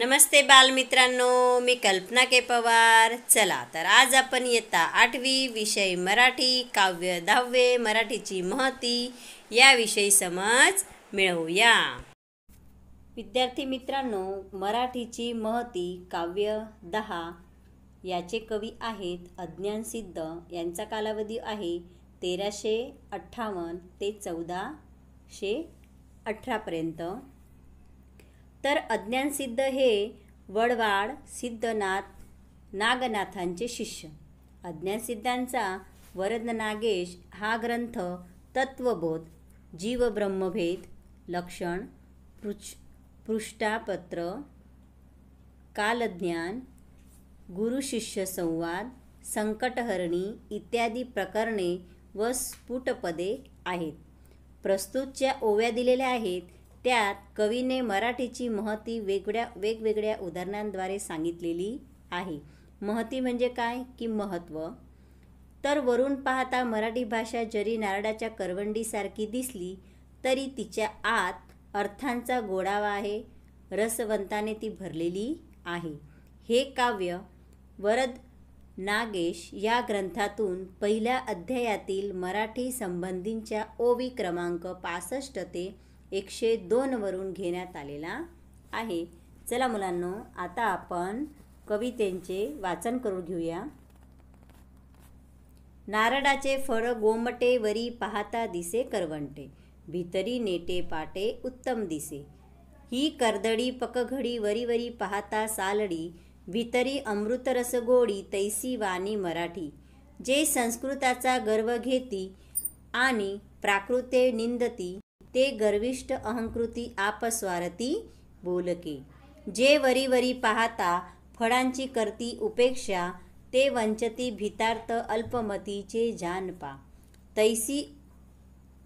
नमस्ते बालमित्रांनो, मी कल्पना के पवार. चला तर आज आपण इयत्ता 8वी विषय मराठी काव्य 10वे मराठीची महती याविषयी समज मिळवूया. विद्यार्थी मित्रांनो, मराठीची महती काव्य 10 याचे कवी आहेत अज्ञानसिद्ध. यांचा कालावधी आहे 1358 ते 1418 पर्यंत. तर अज्ञानसिद्ध हे वडवाड सिद्धनाथ नागनाथांचे शिष्य. अज्ञानसिद्धांचा वरद नागेश हा ग्रंथ तत्वबोध, जीवब्रह्मभेद, लक्षण, पृष्ठापत्र, कालज्ञान, गुरुशिष्य संवाद, संकटहरणी इत्यादी प्रकरणे व स्फुटपदे आहेत. प्रस्तुतच्या ओव्या दिलेल्या आहेत. त्यात कवीने मराठीची महती वेगवेगळ्या उदाहरणांद्वारे सांगितलेली आहे. महती म्हणजे काय की महत्त्व. तर वरून पाहता मराठी भाषा जरी नारळाच्या करवंडीसारखी दिसली तरी तिच्या आत अर्थांचा गोडावा आहे. रसवंताने ती भरलेली आहे. हे काव्य वरद नागेश या ग्रंथातून पहिल्या अध्यायातील मराठी संबंधींच्या ओवी क्रमांक 65 ते 102 वरून घेण्यात आलेला आहे. चला मुलांनो, आता आपण कवितेचे वाचन करून घेऊया. नारळाचे फळ गोमटे वरी पाहता दिसे करवंटे, भीतरी नेटे पाटे उत्तम दिसे. ही कर्दळी पकघडी वरी वरी पाहता सालडी, भीतरी अमृत रस गोडी तैसी वाणी मराठी. जे संस्कृताचा गर्व घेती आणि प्राकृते निंदती, ते गर्विष्ठ अहंकृती आपस्वारती बोलके. जे वरी वरी पाहता फळांची करती उपेक्षा, ते वंचती भीतार्थ अल्पमतीचे जानपा.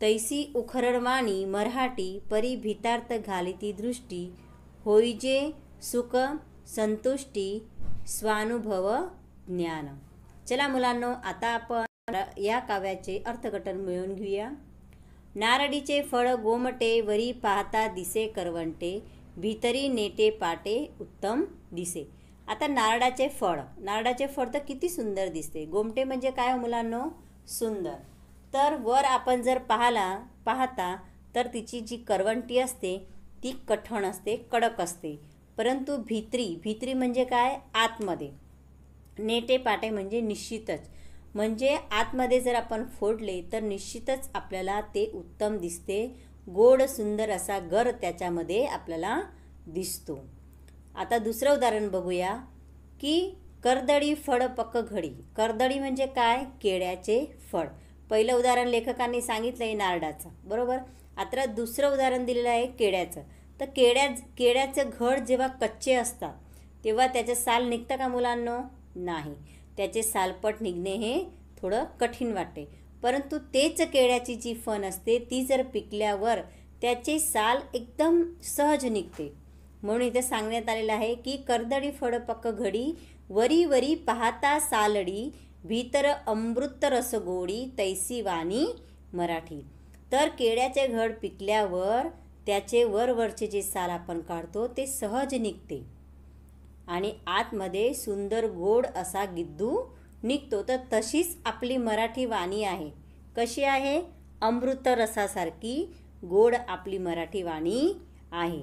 तैसी उखरडवाणी मराठी, परी भीतार्थ घालिती दृष्टी. होईजे सुख संतुष्टी, स्वानुभव ज्ञान. चला मुलांनो, आता आपण या काव्याचे अर्थघटन मिळवून घेऊया. नारळीचे फळ गोमटे वरी पाहता दिसे करवंटे, भीतरी नेटे पाटे उत्तम दिसे. आता नारळाचे फळ तर किती सुंदर दिसते. गोमटे म्हणजे काय मुलांनो? सुंदर. तर वर आपण जर पाहता तर तिची जी करवंटी असते ती कठण असते, कडक असते. परंतु भीतरी म्हणजे काय? आतमध्ये. नेटे पाटे म्हणजे निश्चितच, म्हणजे आतमध्ये जर आपण फोडले तर निश्चितच आपल्याला ते उत्तम दिसते. गोड सुंदर असा गर त्याच्यामध्ये आपल्याला दिसतो. आता दुसरं उदाहरण बघूया की कर्दळी फळ पक्क घडी. कर्दळी म्हणजे काय? केळ्याचे फळ. पहिलं उदाहरण लेखकांनी सांगितलं आहे नारळाचं, बरोबर. आता दुसरं उदाहरण दिलेलं आहे केळ्याचं. तर केळ्याचं घड जेव्हा कच्चे असतात तेव्हा त्याचं साल निघतं का मुलांनो? नाही. त्याचे सालपट निघणे हे थोडं कठीण वाटते. परंतु तेच केळ्याची जी फण असते ती जर पिकल्यावर त्याचे साल एकदम सहज निघते. म्हणून इथे सांगण्यात आलेलं आहे की कर्दळी फळ पक्क घडी वरी वरी पाहता सालडी, भीतर अमृत रस गोडी तैसी वाणी मराठी. तर केळ्याचे घड पिकल्यावर त्याचे वरचे जे साल आपण काढतो ते सहज निघते आणि आतमध्ये सुंदर गोड असा गिद्दू निघतो. तर तशीच आपली मराठी वाणी आहे. कशी आहे? अमृत रसासारखी गोड आपली मराठी वाणी आहे.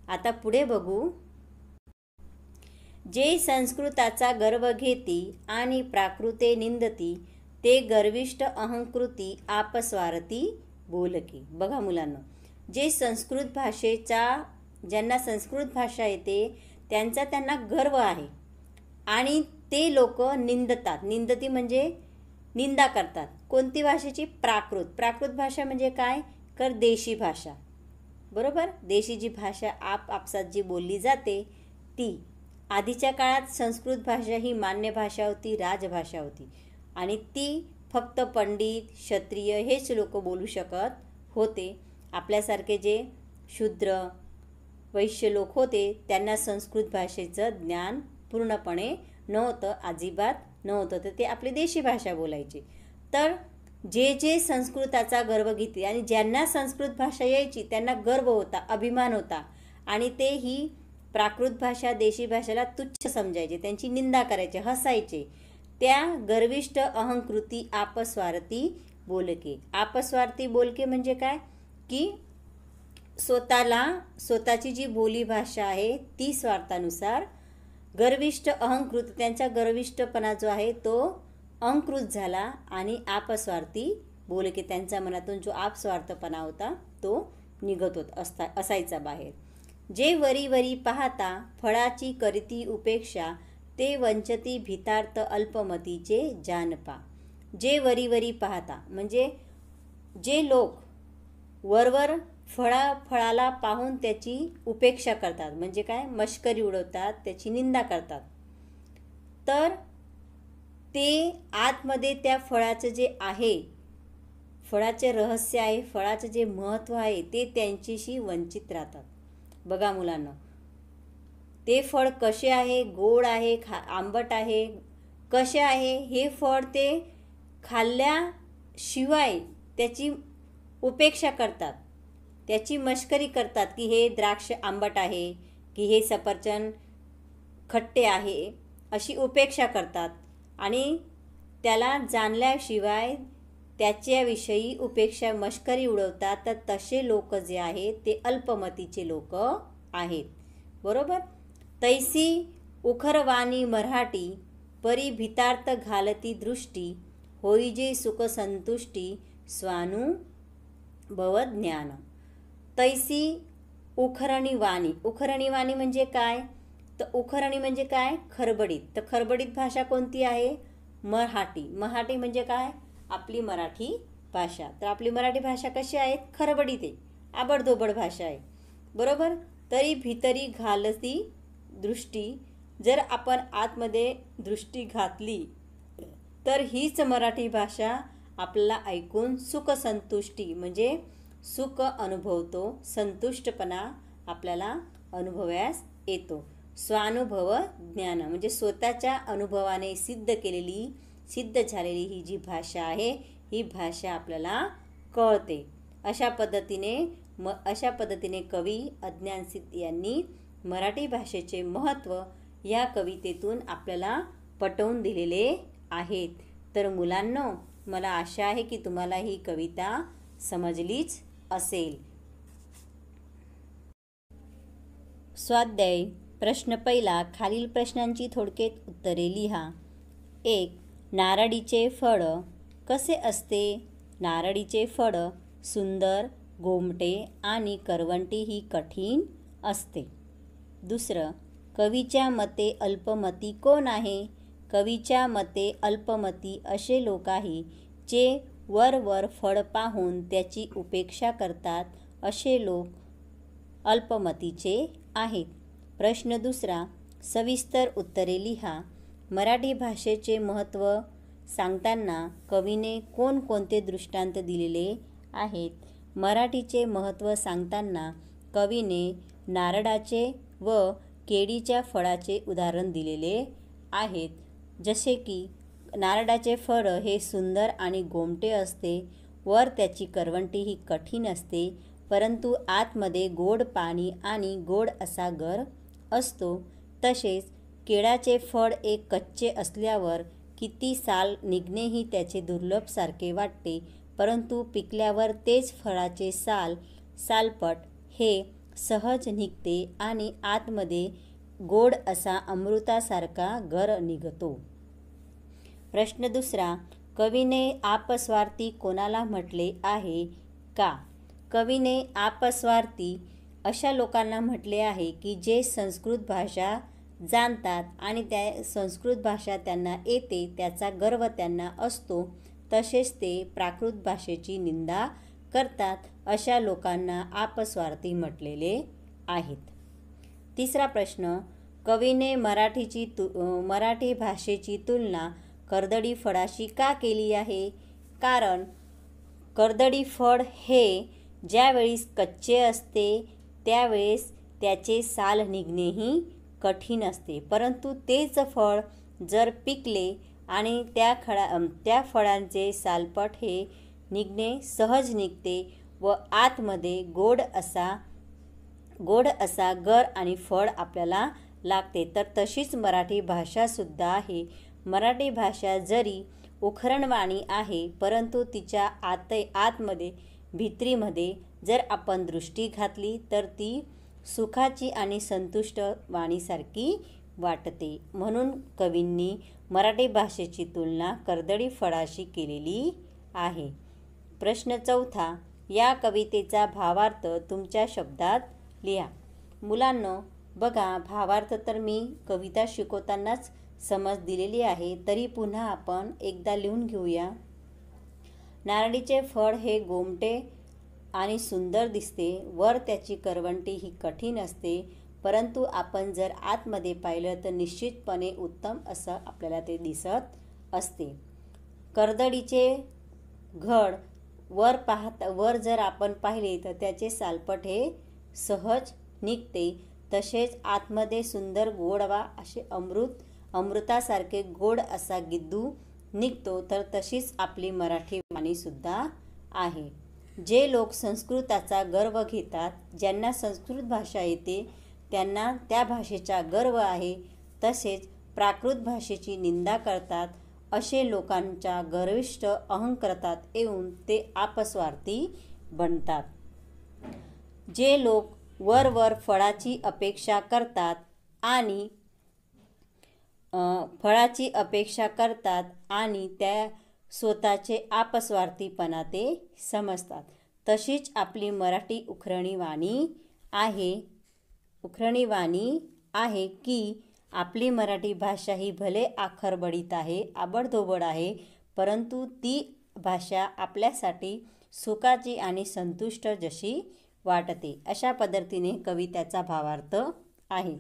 आता पुढे बघू. जे संस्कृताचा गर्व घेती आणि प्राकृते निंदती, ते गर्विष्ठ अहंकृती आपस्वारती बोलकी. बघा मुलांना, ज्यांना संस्कृत भाषा येते त्यांना गर्व आहे आणि ते लोक निंदतात. निंदती म्हणजे निंदा करतात. कोणती भाषेची? प्राकृत भाषा म्हणजे काय? तर देशी भाषा, बरोबर. देशी जी भाषा आपसात जी बोलली जाते ती. आधीच्या काळात संस्कृत भाषा ही मान्य भाषा होती, राजभाषा होती आणि ती फक्त पंडित क्षत्रिय हेच लोक बोलू शकत होते. आपल्यासारखे जे शूद्र वैश्य लोक होते त्यांना संस्कृत भाषेचं ज्ञान पूर्णपणे नव्हतं, अजिबात नव्हतं. तर ते आपली देशी भाषा बोलायचे. तर जे संस्कृताचा गर्व घेते आणि ज्यांना संस्कृत भाषा यायची त्यांना गर्व होता, अभिमान होता आणि ते ही प्राकृत भाषा देशी भाषेला तुच्छ समजायचे, त्यांची निंदा करायचे, हसायचे. त्या गर्विष्ठ अहंकृती आपस्वार्थी बोलके. आपस्वार्थी बोलके म्हणजे काय की स्वतःची जी बोली भाषा आहे ती स्वार्थानुसार, गर्विष्ठ अहंकृत, त्यांचा गर्विष्ठपणा जो आहे तो अहंकृत झाला आणि आपस्वार्थी बोलके, त्यांच्या मनातून जो आपस्वार्थपणा होता तो निघत असायचा बाहेर. जे वरी वरी पाहता फळाची करीती उपेक्षा, ते वंचती भितार्थ अल्पमतीचे जानपा. जे वरी वरी पाहता म्हणजे जे लोक वरवर फळाला पाहून त्याची उपेक्षा करतात, म्हणजे काय, मश्करी उडवतात, त्याची निंदा करतात, तर ते आतमध्ये त्या फळाचं जे आहे, फळाचे रहस्य आहे, फळाचं जे महत्त्व आहे ते त्यांच्याशी वंचित राहतात. बघा मुलांना, ते फळ कसे आहे, गोड आहे, आंबट आहे, कसे आहे, हे फळ ते खाल्ल्याशिवाय त्याची उपेक्षा करतात, त्याची मश्करी करतात की हे द्राक्ष आंबट आहे, की हे सफरचंद खट्टे आहे, अशी उपेक्षा करतात आणि त्याला जाणल्याशिवाय त्याच्याविषयी उपेक्षा मश्करी उडवतात. तर तसे लोक जे आहेत ते अल्पमतीचे लोक आहेत. बरोबर. तैसी उखरवाणी मराठी, परी भितार्थ घालती दृष्टी, होईजे सुख संतुष्टी, स्वानुभव ज्ञान. तैसी उखरणी वाणी. उखरणी वाणी म्हणजे काय, तर उखरणी म्हणजे काय, खरबडीत. तर खरबडीत भाषा कोणती आहे, मराठी. मराठी म्हणजे काय, आपली मराठी भाषा. तर आपली मराठी भाषा कशी आहे, खरबडीत आहे, आबडधोबड भाषा आहे. बरोबर. तरी भितरी घालती दृष्टी, जर आपण आतमध्ये दृष्टी घातली तर हीच मराठी भाषा आपल्याला ऐकून सुख संतुष्टी म्हणजे सुख अनुभवतो, संतुष्टपणा आपल्याला अनुभवास येतो. स्वानुभव ज्ञान म्हणजे स्वतःच्या अनुभवाने सिद्ध झालेली ही जी भाषा आहे ही भाषा आपल्याला कळते. अशा पद्धतीने कवी अज्ञानसिद्ध यांनी मराठी भाषेचे महत्त्व या कवितेतून आपल्याला पटवून दिलेले आहेत. तर मुलांनो, मला आशा आहे की तुम्हाला ही कविता समजलीच असेल. स्वाध्याय प्रश्न पहिला. खालील प्रश्नांची थोडक्यात उत्तरे लिहा. 1. नारळीचे फळ कसे असते? नारळीचे फळ सुंदर, गोमटे आणि करवंटी ही कठीण असते. 2. कवीच्या मते अल्पमती कोण आहे? कवीच्या मते अल्पमती असे लोक आहे जे वर फळ पाहून त्याची उपेक्षा करतात, असे लोक अल्पमतीचे आहेत. प्रश्न 2. सविस्तर उत्तरे लिहा. मराठी भाषेचे महत्त्व सांगताना कवीने कोणकोणते दृष्टांत दिलेले आहेत? मराठीचे महत्त्व सांगताना कवीने नारळाचे व केळीच्या फळाचे उदाहरण दिलेले आहेत. जसे की नारळाचे फळ हे सुंदर आणि गोमटे असते, वर त्याची करवंटी ही कठीण असते, परंतु आतमध्ये गोड पाणी आणि गोड असा गर असतो. तसेच केळाचे फळ एक कच्चे असल्यावर किती साल निघणेही त्याचे दुर्लभ सारखे वाटते, परंतु पिकल्यावर तेच फळाचे सालपट हे सहज निघते आणि आतमध्ये गोड असा अमृतासारखा गर निघतो. प्रश्न 2. कवीने आपस्वार्थी कोणाला म्हटले आहे का? कवीने आपस्वार्थी अशा लोकांना म्हटले आहे की जे संस्कृत भाषा जाणतात आणि त्या संस्कृत भाषा त्यांना येते, त्याचा गर्व त्यांना असतो, तसेच ते प्राकृत भाषेची निंदा करतात, अशा लोकांना आपस्वार्थी म्हटलेले आहेत. 3. प्रश्न. कवीने मराठी भाषेची तुलना कर्दळी फळाशी का केली आहे? कारण कर्दळी फळ हे ज्यावेळेस कच्चे असते त्यावेळेस त्याचे साल निघणेही कठीण असते, परंतु तेच फळ जर पिकले आणि त्या फळांचे सालपट हे निघणे सहज निघते व आतमध्ये गोड असा गोड असा गर आणि फळ आपल्याला लागते. तर तशीच मराठी भाषासुद्धा आहे. मराठी भाषा जरी उखरणवाणी आहे, परंतु तिच्या आतमध्ये भित्रीमध्ये जर आपण दृष्टी घातली तर ती सुखाची आणि संतुष्ट वाणीसारखी वाटते. म्हणून कवींनी मराठी भाषेची तुलना कर्दळी फळाशी केलेली आहे. प्रश्न 4. या कवितेचा भावार्थ तुमच्या शब्दात लिहा. मुलांनो बघा, भावार्थ तर मी कविता शिकवतानाच समज दिलेली आहे, तरी पुन्हा आपण एकदा लिहून घेऊया. नारळीचे फळ हे गोमटे आणि सुंदर दिसते. वर त्याची करवंटी ही कठीण असते, परंतु आपण जर आतमध्ये पाहिलं तर निश्चितपणे उत्तम असं आपल्याला ते दिसत असते. कर्दळीचे घड वर जर आपण पाहिले तर त्याचे सालपट हे सहज निघते. तसेच आतमध्ये सुंदर गोडवा असे अमृतासारखे गोड असा गिद्दू निघतो. तर तशीच आपली मराठी वाणीसुद्धा आहे. जे लोक संस्कृताचा गर्व घेतात, ज्यांना संस्कृत भाषा येते, त्यांना त्या भाषेचा गर्व आहे. तसेच प्राकृत भाषेची निंदा करतात, असे लोकांच्या गर्विष्ठ अहंकारात येऊन ते अपस्वार्थी बनतात. जे लोक वर फळाची अपेक्षा करतात आणि त्या स्वतःचे अपस्वार्थीपणा ते समजतात, तशीच आपली मराठी उखरणी वाणी आहे की आपली मराठी भाषा ही भले आखरबडीत आहे, आबडधोबड आहे, परंतु ती भाषा आपल्यासाठी सुखाची आणि संतुष्ट जशी वाटते. अशा पद्धतीने कवितेचा भावार्थ आहे.